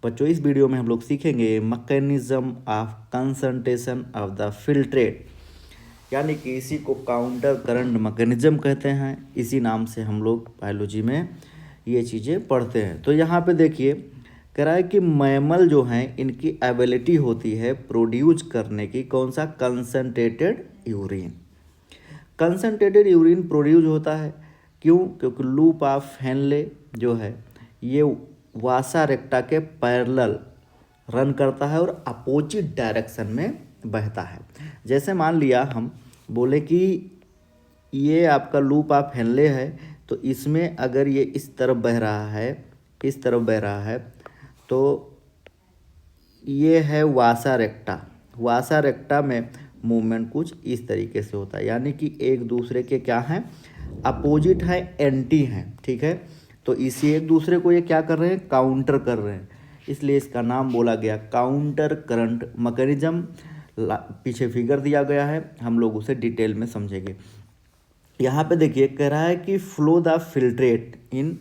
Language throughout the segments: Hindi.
बच्चों इस वीडियो में हम लोग सीखेंगे mechanism of concentration of the filtrate, यानी कि इसी को काउंटर करंट मैकेनिज्म कहते हैं। इसी नाम से हम लोग बायोलॉजी में ये चीज़ें पढ़ते हैं। तो यहाँ पे देखिए कह रहा है कि मैमल जो हैं इनकी एबिलिटी होती है प्रोड्यूस करने की कौन सा, concentrated urine. Concentrated urine produce होता है क्यों, क्योंकि लूप ऑफ हेनले जो है ये वासा रेक्टा के पैरेलल रन करता है और अपोजिट डायरेक्शन में बहता है। जैसे मान लिया हम बोले कि ये आपका लूप ऑफ हेनले है, तो इसमें अगर ये इस तरफ बह रहा है, इस तरफ बह रहा है, तो ये है वासा रेक्टा। वासा रेक्टा में मूवमेंट कुछ इस तरीके से होता है, यानी कि एक दूसरे के क्या हैं, अपोजिट है, एंटी हैं, ठीक है। तो इसी एक दूसरे को ये क्या कर रहे हैं, काउंटर कर रहे हैं, इसलिए इसका नाम बोला गया काउंटर करंट मैकेनिज्म। पीछे फिगर दिया गया है, हम लोग उसे डिटेल में समझेंगे। यहाँ पे देखिए कह रहा है कि flow the filtrate in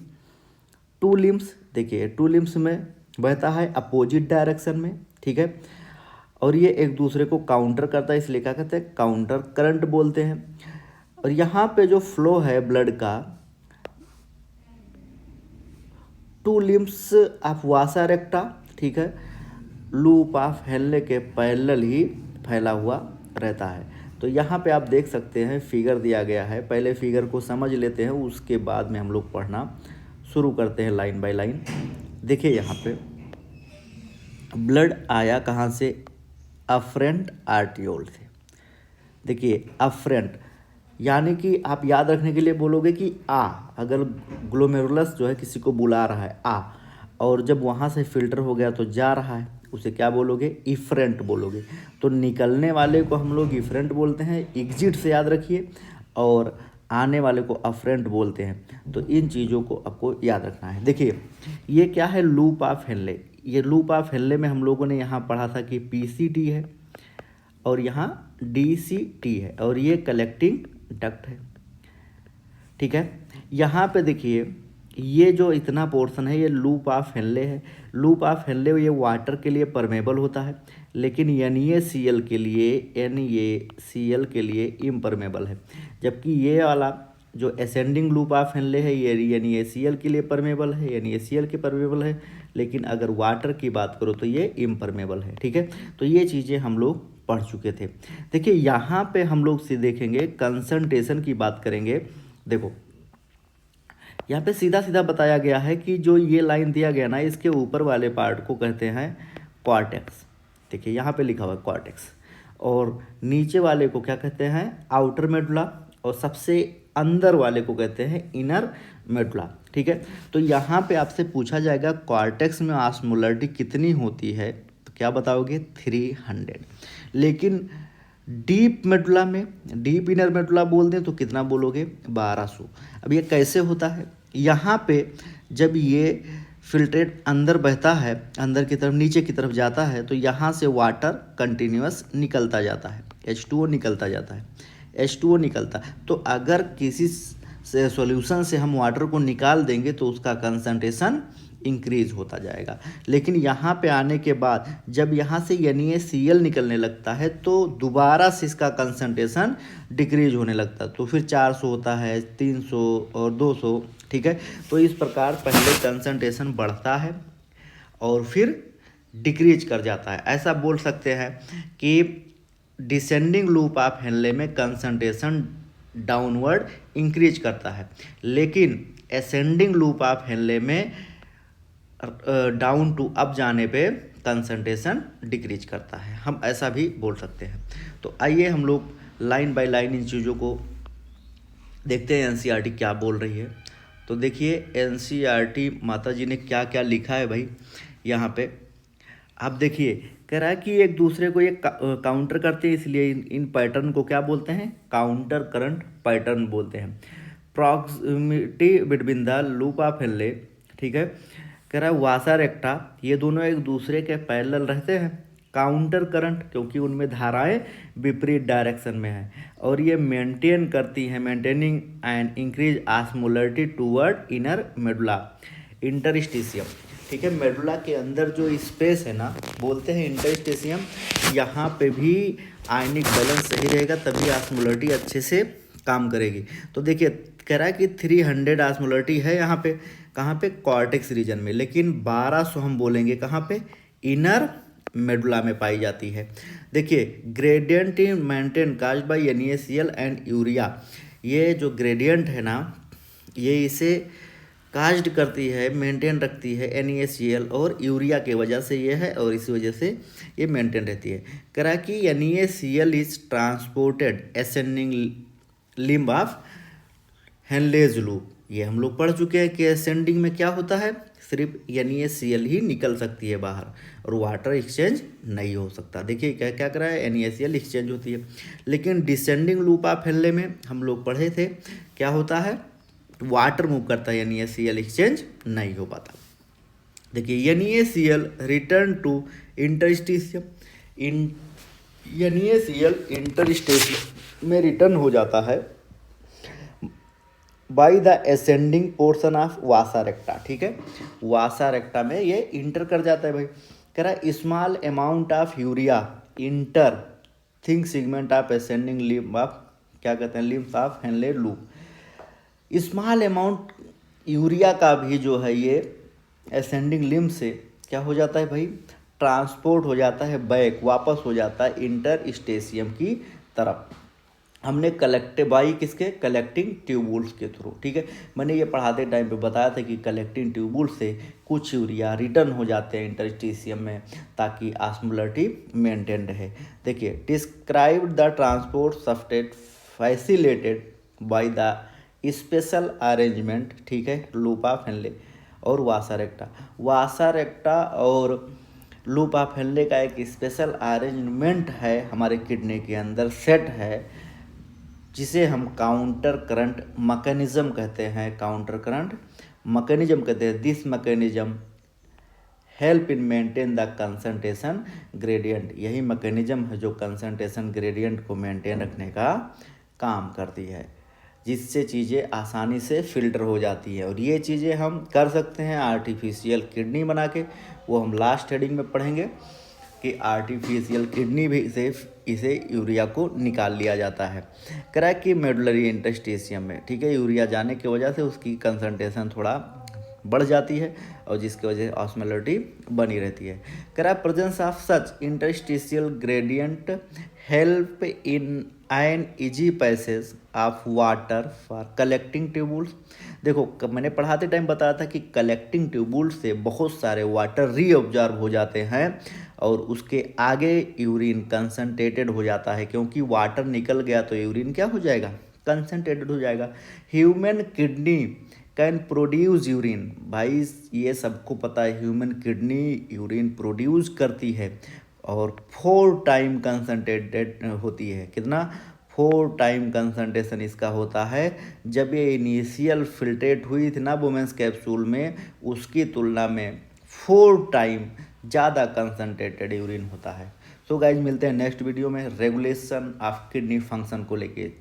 to limbs. देखिए टू लिम्स में बहता है अपोजिट डायरेक्शन में, ठीक है, और ये एक दूसरे को काउंटर करता है, इसलिए क्या कहते हैं, काउंटर करंट बोलते हैं। और यहाँ पे जो फ्लो है ब्लड का to limbs of vasa recta, ठीक है, लूप ऑफ हेनले के पैरेलल ही फैला हुआ रहता है। तो यहाँ पे आप देख सकते हैं फिगर दिया गया है, पहले फिगर को समझ लेते हैं, उसके बाद में हम लोग पढ़ना शुरू करते हैं लाइन बाय लाइन। देखिए यहाँ पे ब्लड आया कहाँ से, अफरेंट आर्टियोल से। देखिए अफरेंट यानी कि आप याद रखने के लिए बोलोगे कि आ, अगर ग्लोमेरुलस जो है किसी को बुला रहा है आ, और जब वहाँ से फिल्टर हो गया तो जा रहा है, उसे क्या बोलोगे, इफरेंट बोलोगे। तो निकलने वाले को हम लोग इफरेंट बोलते हैं, एग्जिट से याद रखिए, और आने वाले को अफरेंट बोलते हैं। तो इन चीज़ों को आपको याद रखना है। देखिए ये क्या है, लूप ऑफ हेनले। ये लूप ऑफ हेनले में हम लोगों ने यहाँ पढ़ा था कि पीसीटी है और यहाँ डीसीटी है, और ये कलेक्टिंग डक्ट है, ठीक है। यहाँ पे देखिए ये जो इतना पोर्शन है ये लूप ऑफ हेनले है। लूप ऑफ हेनले ये वाटर के लिए परमेबल होता है, लेकिन NaCl के लिए इम्परमेबल है। जबकि ये वाला जो असेंडिंग लूप ऑफ हेनले है ये NaCl के लिए परमेबल है, NaCl के परमेबल है, लेकिन अगर वाटर की बात करो तो ये इम्परमेबल है, ठीक है। तो ये चीज़ें हम लोग पढ़ चुके थे। देखिए यहाँ पे हम लोग से देखेंगे कंसंट्रेशन की बात करेंगे। देखो यहाँ पे सीधा सीधा बताया गया है कि जो ये लाइन दिया गया ना, इसके ऊपर वाले पार्ट को कहते हैं कॉर्टेक्स। देखिए यहाँ पे लिखा हुआ है कॉर्टेक्स, और नीचे वाले को क्या कहते हैं, आउटर मेडुला, और सबसे अंदर वाले को कहते हैं इनर मेडुला, ठीक है। तो यहाँ पे आपसे पूछा जाएगा कॉर्टेक्स में ऑस्मोलरिटी कितनी होती है, तो क्या बताओगे, 300। लेकिन डीप मेडुला में, डीप इनर मेडुला बोल दें तो कितना बोलोगे, 1200। अब ये कैसे होता है, यहाँ पे जब ये फिल्ट्रेट अंदर बहता है, अंदर की तरफ नीचे की तरफ जाता है, तो यहाँ से वाटर कंटिन्यूअस निकलता जाता है, H2O निकलता जाता है, H2O निकलता। तो अगर किसी से सॉल्यूशन से हम वाटर को निकाल देंगे तो उसका कंसंट्रेशन इंक्रीज होता जाएगा। लेकिन यहाँ पे आने के बाद जब यहाँ से NaCl निकलने लगता है तो दोबारा से इसका कंसंट्रेशन डिक्रीज होने लगता है, तो फिर 400 होता है, 300 और 200, ठीक है। तो इस प्रकार पहले कंसंट्रेशन बढ़ता है और फिर डिक्रीज कर जाता है। ऐसा बोल सकते हैं कि डिसेंडिंग लूप ऑफ हेनले में कंसंट्रेशन डाउनवर्ड इंक्रीज करता है, लेकिन असेंडिंग लूप ऑफ हेनले में डाउन टू अप जाने पे कंसंट्रेशन डिक्रीज करता है, हम ऐसा भी बोल सकते हैं। तो आइए हम लोग लाइन बाय लाइन इन चीज़ों को देखते हैं NCERT क्या बोल रही है। तो देखिए NCERT माता जी ने क्या क्या लिखा है भाई, यहाँ पे आप देखिए कह रहा है कि एक दूसरे को ये काउंटर करते हैं, इसलिए इन पैटर्न को क्या बोलते हैं, काउंटर करंट पैटर्न बोलते हैं। Proximity between the loop of Henle, ठीक है, कह रहा है वासा रेक्टा, ये दोनों एक दूसरे के पैरेलल रहते हैं, काउंटर करंट क्योंकि उनमें धाराएं विपरीत डायरेक्शन में है, और ये मेंटेन करती हैं, maintaining and increase osmolarity toward inner medulla interstitium. ठीक है। मेडुला के अंदर जो स्पेस है ना, बोलते हैं इंटरस्टेशियम, यहाँ पे भी आयनिक बैलेंस सही रहेगा, तभी ऑस्मोलरिटी अच्छे से काम करेगी। तो देखिए कह रहा है कि 300 ऑस्मोलरिटी है यहाँ पे, कहाँ पे, कॉर्टेक्स रीजन में, लेकिन 1200 हम बोलेंगे कहाँ पे, इनर मेडुला में पाई जाती है। देखिए gradient in maintain caused by NaCl and urea, ये जो ग्रेडियंट है ना, ये इसे काज्ड करती है, मेंटेन रखती है NaCl और यूरिया के वजह से ये है, और इसी वजह से ये मेंटेन रहती है। कह रहा कि NaCl is transported ascending limb of Henle's loop, ये हम लोग पढ़ चुके हैं कि असेंडिंग में क्या होता है, सिर्फ NaCl ही निकल सकती है बाहर और वाटर एक्सचेंज नहीं हो सकता। देखिए क्या क्या करा है, NaCl एक्सचेंज होती है। लेकिन डिसेंडिंग लूप ऑफ हेनले में हम लोग पढ़े थे क्या होता है, वाटर मूव करता है, NaCl एक्सचेंज नहीं हो पाता। देखिए NaCl return to interstitium, NaCl interstitium में रिटर्न हो जाता है by the ascending portion of vasa recta, ठीक है, वासा रेक्टा में ये इंटर कर जाता है भाई। कह रहा है small amount of urea inter think segment of ascending limb of, क्या कहते हैं, limb of Henle loop. Small amount urea का भी जो है ये असेंडिंग लिम्ब से क्या हो जाता है भाई, ट्रांसपोर्ट हो जाता है बैक, वापस हो जाता है इंटरस्टेशियम की तरफ। हमने कलेक्टिव बाई किसके, कलेक्टिंग ट्यूबुल्स के थ्रू, ठीक है। मैंने ये पढ़ाते टाइम पे बताया था कि कलेक्टिंग ट्यूबुल से कुछ यूरिया रिटर्न हो जाते हैं इंटरस्टेशियम में ताकि ऑस्मोलरिटी मेंटेन रहे। देखिए describe the transport substrate facilitated by the special arrangement, ठीक है, लूप ऑफ हेनले और वासा रेक्टा। वासा रेक्टा और लूप ऑफ हेनले का एक स्पेशल अरेंजमेंट है हमारे किडनी के अंदर, सेट है, जिसे हम काउंटर करंट मैकेनिज्म कहते हैं, काउंटर करंट मैकेनिज्म कहते हैं। This mechanism help in maintain the concentration gradient, यही मैकेनिज्म है जो कंसंट्रेशन ग्रेडियंट को मेंटेन रखने का काम करती है, जिससे चीज़ें आसानी से फिल्टर हो जाती है। और ये चीज़ें हम कर सकते हैं आर्टिफिशियल किडनी बना के, वो हम लास्ट हेडिंग में पढ़ेंगे कि आर्टिफिशियल किडनी भी इसे यूरिया को निकाल लिया जाता है। कह रहा है कि मेडुलरी इंटरस्टेशियम में, ठीक है, यूरिया जाने की वजह से उसकी कंसंट्रेशन थोड़ा बढ़ जाती है और जिसकी वजह से ऑस्मोलरिटी बनी रहती है। कह रहा है presence of such interstitial gradient help in an easy passage of water for collecting tubules. देखो मैंने पढ़ाते टाइम बताया था कि कलेक्टिंग ट्यूबुल से बहुत सारे वाटर रीअब्जॉर्ब हो जाते हैं और उसके आगे यूरिन कंसनट्रेटेड हो जाता है, क्योंकि वाटर निकल गया तो यूरिन क्या हो जाएगा, कंसनट्रेटेड हो जाएगा। Human kidney can produce urine, भाई ये सबको पता है, ह्यूमन किडनी यूरिन प्रोड्यूस करती है और 4 टाइम कंसनट्रेटेड होती है। कितना, 4 टाइम कंसनट्रेशन इसका होता है। जब ये इनिशियल फिल्ट्रेट हुई थी ना वुमेंस कैप्सूल में, उसकी तुलना में 4 टाइम ज़्यादा कंसनट्रेटेड यूरिन होता है। सो गाइज मिलते हैं नेक्स्ट वीडियो में रेगुलेशन ऑफ किडनी फंक्शन को लेके।